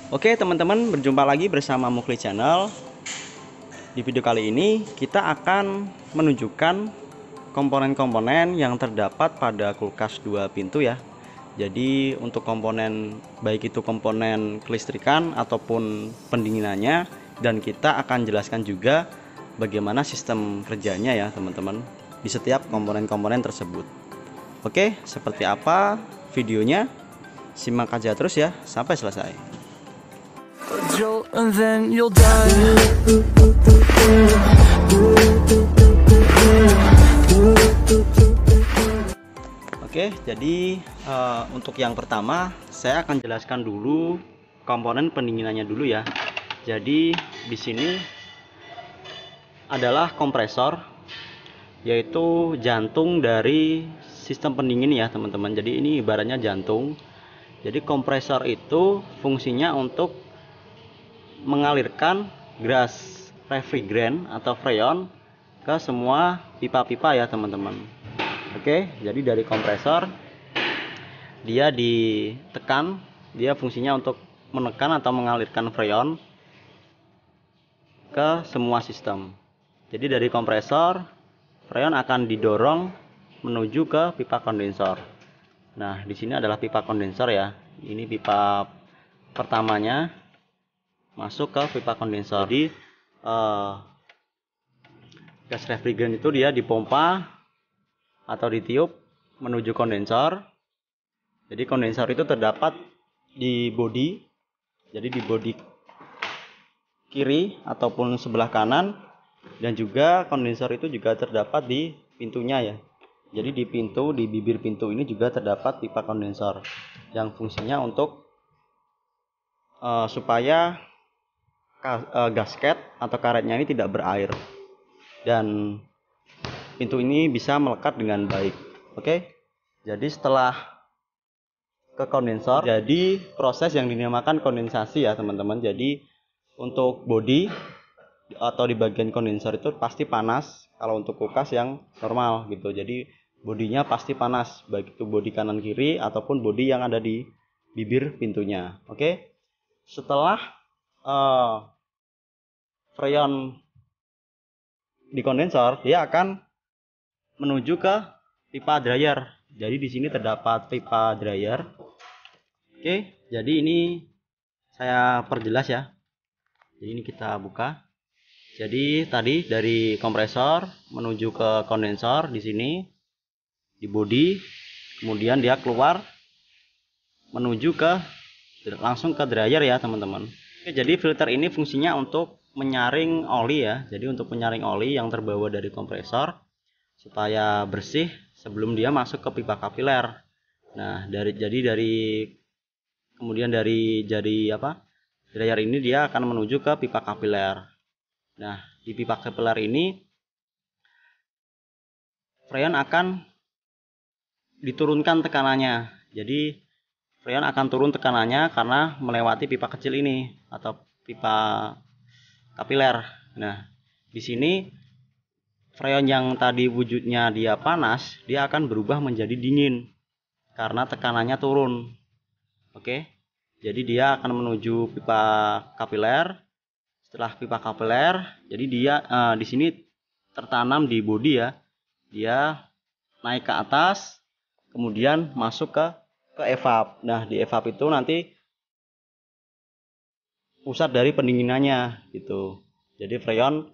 Oke teman-teman, berjumpa lagi bersama Mukli Channel. Di video kali ini kita akan menunjukkan komponen-komponen yang terdapat pada kulkas 2 pintu ya. Jadi untuk komponen, baik itu komponen kelistrikan ataupun pendinginannya, dan kita akan jelaskan juga bagaimana sistem kerjanya ya teman-teman di setiap komponen-komponen tersebut. Oke, seperti apa videonya? Simak aja terus ya sampai selesai. And then you'll die. Oke, jadi untuk yang pertama saya akan jelaskan dulu komponen pendinginannya dulu ya. Jadi di sini adalah kompresor, yaitu jantung dari sistem pendingin ya teman-teman. Jadi ini ibaratnya jantung. Jadi kompresor itu fungsinya untuk mengalirkan gas refrigerant atau freon ke semua pipa-pipa ya teman-teman. Oke, jadi dari kompresor dia ditekan, dia fungsinya untuk menekan atau mengalirkan freon ke semua sistem. Jadi dari kompresor freon akan didorong menuju ke pipa kondensor. Nah, di sini adalah pipa kondensor ya. Ini pipa pertamanya masuk ke pipa kondensor. Jadi gas refrigerant itu dia dipompa atau ditiup menuju kondensor. Jadi kondensor itu terdapat di bodi. Jadi di bodi kiri ataupun sebelah kanan, dan juga kondensor itu juga terdapat di pintunya ya. Jadi di pintu, di bibir pintu ini juga terdapat pipa kondensor yang fungsinya untuk supaya gasket atau karetnya ini tidak berair dan pintu ini bisa melekat dengan baik. Oke, jadi setelah ke kondensor, jadi proses yang dinamakan kondensasi ya teman-teman. Jadi untuk bodi atau di bagian kondensor itu pasti panas kalau untuk kulkas yang normal gitu. Jadi bodinya pasti panas, baik itu bodi kanan kiri ataupun bodi yang ada di bibir pintunya. Oke, setelah freon di kondensor, dia akan menuju ke pipa dryer. Jadi di sini terdapat pipa dryer. Oke, jadi ini saya perjelas ya. Jadi ini kita buka. Jadi tadi dari kompresor menuju ke kondensor di sini di bodi, kemudian dia keluar menuju ke langsung ke dryer ya teman-teman. Oke, jadi filter ini fungsinya untuk menyaring oli ya. Jadi untuk menyaring oli yang terbawa dari kompresor supaya bersih sebelum dia masuk ke pipa kapiler. Nah, kemudian dari dryer ini dia akan menuju ke pipa kapiler. Nah, di pipa kapiler ini freon akan diturunkan tekanannya. Jadi freon akan turun tekanannya karena melewati pipa kecil ini atau pipa kapiler. Nah, di sini freon yang tadi wujudnya dia panas, dia akan berubah menjadi dingin karena tekanannya turun. Oke, jadi dia akan menuju pipa kapiler. Setelah pipa kapiler, jadi dia di sini tertanam di bodi ya. Dia naik ke atas, kemudian masuk ke evap. Nah, di evap itu nanti pusat dari pendinginannya gitu. Jadi freon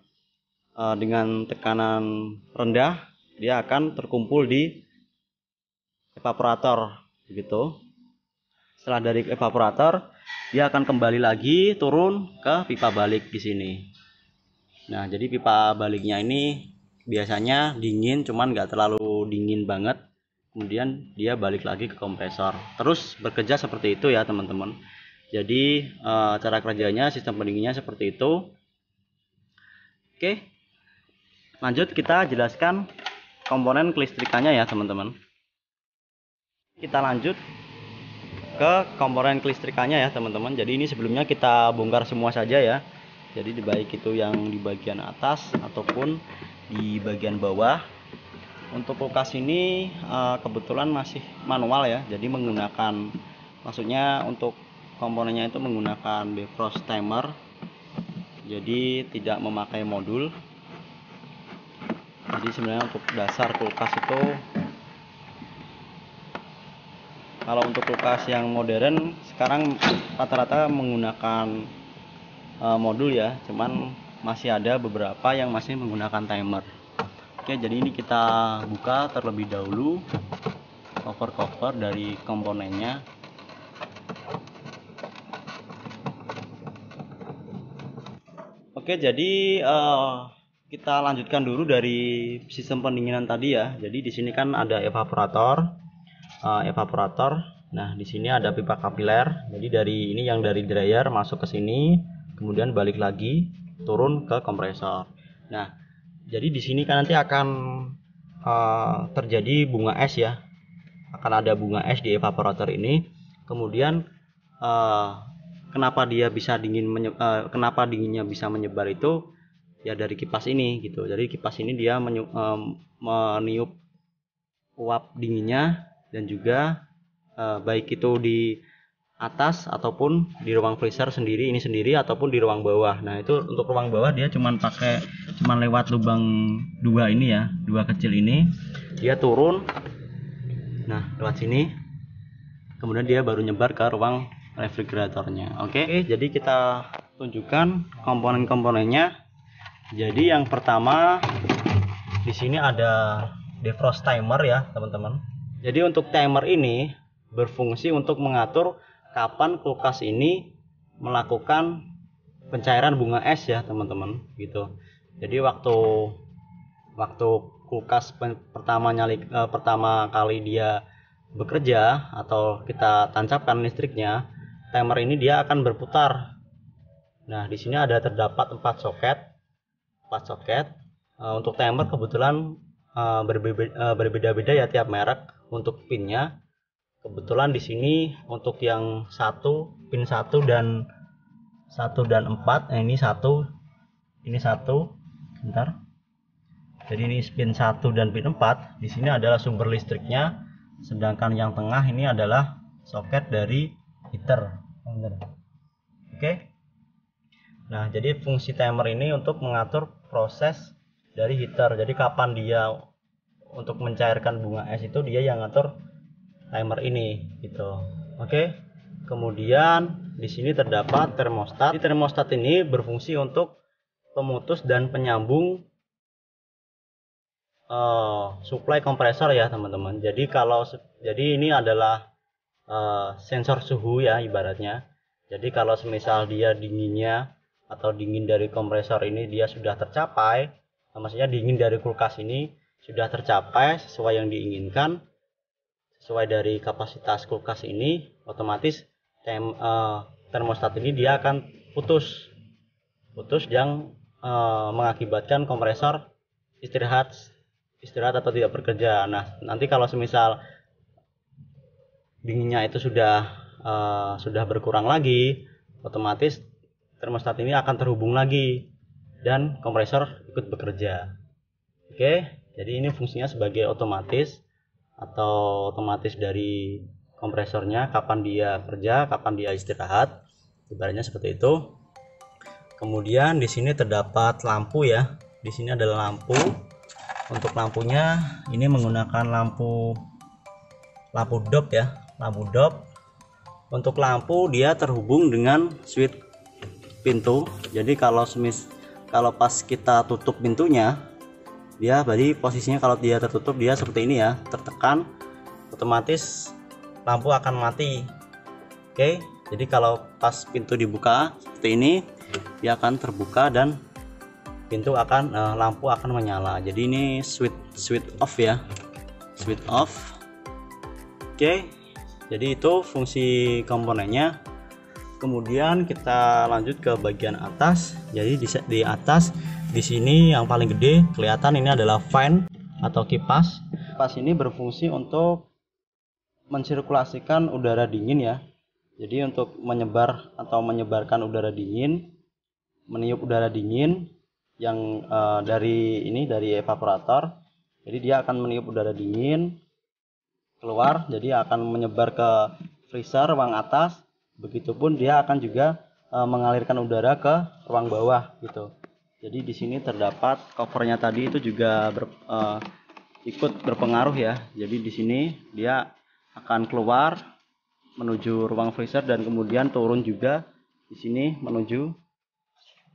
dengan tekanan rendah dia akan terkumpul di evaporator gitu. Setelah dari evaporator dia akan kembali lagi turun ke pipa balik di sini. Nah, jadi pipa baliknya ini biasanya dingin, cuman nggak terlalu dingin banget. Kemudian dia balik lagi ke kompresor. Terus bekerja seperti itu ya teman-teman. Jadi cara kerjanya sistem pendinginnya seperti itu. Oke, lanjut kita jelaskan komponen kelistrikannya ya teman-teman. Kita lanjut ke komponen kelistrikannya ya teman-teman. Jadi ini sebelumnya kita bongkar semua saja ya. Jadi baik itu yang di bagian atas ataupun di bagian bawah. Untuk kulkas ini kebetulan masih manual ya. Jadi menggunakan, maksudnya untuk komponennya itu menggunakan defrost timer, jadi tidak memakai modul. Jadi sebenarnya untuk dasar kulkas itu, kalau untuk kulkas yang modern sekarang rata-rata menggunakan modul ya, cuman masih ada beberapa yang masih menggunakan timer. Oke, jadi ini kita buka terlebih dahulu cover dari komponennya. Oke, jadi kita lanjutkan dulu dari sistem pendinginan tadi ya. Jadi di sini kan ada evaporator. Nah, di sini ada pipa kapiler. Jadi dari ini yang dari dryer masuk ke sini, kemudian balik lagi turun ke kompresor. Nah, jadi di sini kan nanti akan terjadi bunga es ya. Akan ada bunga es di evaporator ini. Kemudian kenapa dia bisa kenapa dinginnya bisa menyebar itu ya dari kipas ini gitu. Jadi kipas ini dia meniup uap dinginnya, dan juga baik itu di atas ataupun di ruang freezer sendiri ataupun di ruang bawah. Nah, itu untuk ruang bawah dia cuman lewat lubang dua ini ya, dua kecil ini dia turun. Nah, lewat sini kemudian dia baru nyebar ke ruang refrigeratornya. Oke, jadi kita tunjukkan komponen-komponennya. Jadi yang pertama di sini ada defrost timer ya, teman-teman. Jadi untuk timer ini berfungsi untuk mengatur kapan kulkas ini melakukan pencairan bunga es ya, teman-teman, gitu. Jadi waktu kulkas pertama kali dia bekerja atau kita tancapkan listriknya, timer ini dia akan berputar. Nah, di sini terdapat 4 soket. Untuk timer kebetulan berbeda-beda ya tiap merek untuk pinnya. Kebetulan di sini untuk yang pin 1 dan 4, ini satu. Bentar. Jadi ini pin 1 dan pin 4. Di sini adalah sumber listriknya. Sedangkan yang tengah ini adalah soket dari heater. Oke. Nah, jadi fungsi timer ini untuk mengatur proses dari heater. Jadi kapan dia untuk mencairkan bunga es itu dia yang ngatur timer ini gitu. Oke. Kemudian di sini terdapat termostat. Di termostat ini berfungsi untuk pemutus dan penyambung suplai kompresor ya, teman-teman. Jadi ini adalah sensor suhu ya ibaratnya. Jadi kalau semisal dia dinginnya atau dingin dari kompresor ini dia sudah tercapai, maksudnya dingin dari kulkas ini sudah tercapai sesuai yang diinginkan, sesuai dari kapasitas kulkas ini, otomatis termostat ini dia akan putus yang mengakibatkan kompresor istirahat atau tidak bekerja. Nah, nanti kalau semisal dinginnya itu sudah berkurang lagi, otomatis termostat ini akan terhubung lagi dan kompresor ikut bekerja. Oke, jadi ini fungsinya sebagai otomatis dari kompresornya, kapan dia kerja, kapan dia istirahat, ibaratnya seperti itu. Kemudian di sini terdapat lampu ya. Di sini adalah lampu. Untuk lampunya ini menggunakan lampu dop ya, lampu dop. Untuk lampu dia terhubung dengan switch pintu. Jadi kalau pas kita tutup pintunya, dia berarti posisinya kalau dia tertutup dia seperti ini ya, tertekan, otomatis lampu akan mati. Oke, jadi kalau pas pintu dibuka seperti ini, dia akan terbuka dan lampu akan menyala. Jadi ini switch off ya, switch off. Oke, jadi itu fungsi komponennya. Kemudian kita lanjut ke bagian atas. Jadi di atas di sini yang paling gede kelihatan ini adalah fan atau kipas. Kipas ini berfungsi untuk mensirkulasikan udara dingin ya. Jadi untuk menyebarkan udara dingin, meniup udara dingin yang dari evaporator. Jadi dia akan meniup udara dingin keluar, jadi akan menyebar ke freezer ruang atas, Begitupun dia akan juga mengalirkan udara ke ruang bawah gitu. Jadi di sini terdapat covernya tadi itu juga ikut berpengaruh ya. Jadi di sini dia akan keluar menuju ruang freezer dan kemudian turun juga di sini menuju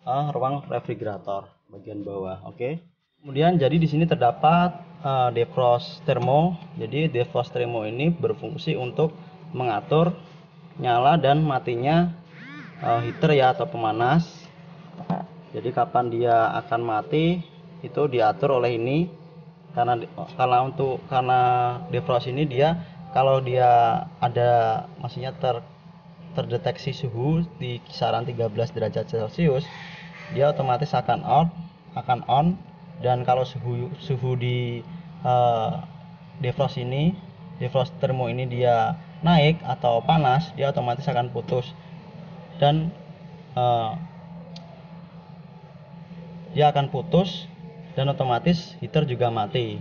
ruang refrigerator bagian bawah. Oke. Kemudian jadi di sini terdapat defrost thermo. Jadi defrost thermo ini berfungsi untuk mengatur nyala dan matinya heater ya, atau pemanas. Jadi kapan dia akan mati itu diatur oleh ini, karena defrost ini dia kalau dia ada maksudnya terdeteksi suhu di kisaran 13 derajat Celcius, dia otomatis akan on, dan kalau suhu di defrost thermo ini dia naik atau panas, dia otomatis akan putus dan otomatis heater juga mati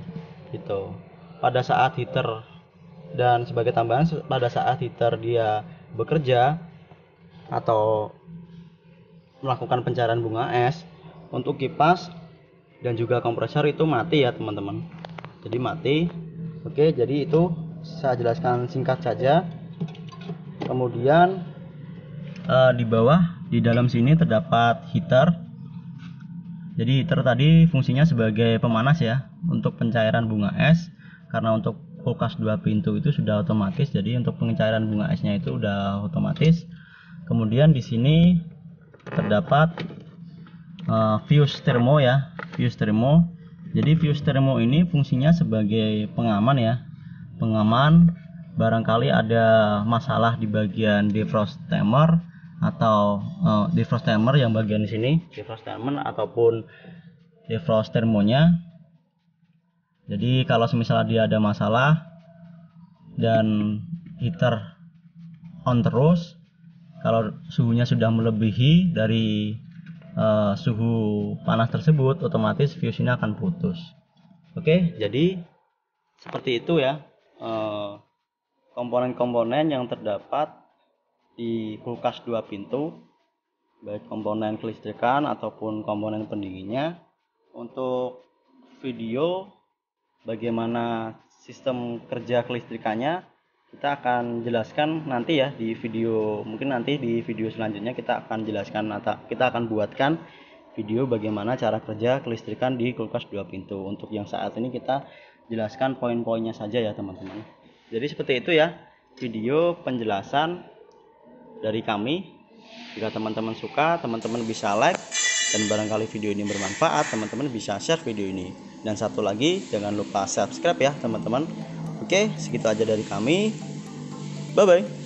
gitu. Pada saat heater, dan sebagai tambahan, pada saat heater dia bekerja atau melakukan pencairan bunga es, untuk kipas dan juga kompresor itu mati ya teman-teman. Jadi mati. Oke, jadi itu saya jelaskan singkat saja. Kemudian di bawah di dalam sini terdapat heater. Jadi heater tadi fungsinya sebagai pemanas ya untuk pencairan bunga es, karena untuk kulkas 2 pintu itu sudah otomatis, jadi untuk pencairan bunga esnya itu udah otomatis. Kemudian di sini terdapat fuse thermo ya, fuse thermo. Jadi fuse thermo ini fungsinya sebagai pengaman ya, pengaman barangkali ada masalah di bagian defrost timer atau defrost timer yang bagian di sini, defrost timer ataupun defrost thermonya. Jadi kalau misalnya dia ada masalah dan heater on terus, kalau suhunya sudah melebihi dari suhu panas tersebut, otomatis fuse ini akan putus. Oke, jadi seperti itu ya komponen-komponen yang terdapat di kulkas 2 pintu, baik komponen kelistrikan ataupun komponen pendinginnya. Untuk video bagaimana sistem kerja kelistrikannya kita akan jelaskan nanti ya di video, mungkin nanti di video selanjutnya kita akan jelaskan atau kita akan buatkan video bagaimana cara kerja kelistrikan di kulkas 2 pintu. Untuk yang saat ini kita jelaskan poin-poinnya saja ya teman-teman. Jadi seperti itu ya video penjelasan dari kami. Jika teman-teman suka, teman-teman bisa like, dan barangkali video ini bermanfaat, teman-teman bisa share video ini. Dan satu lagi, jangan lupa subscribe ya teman-teman. Oke, segitu aja dari kami. Bye bye.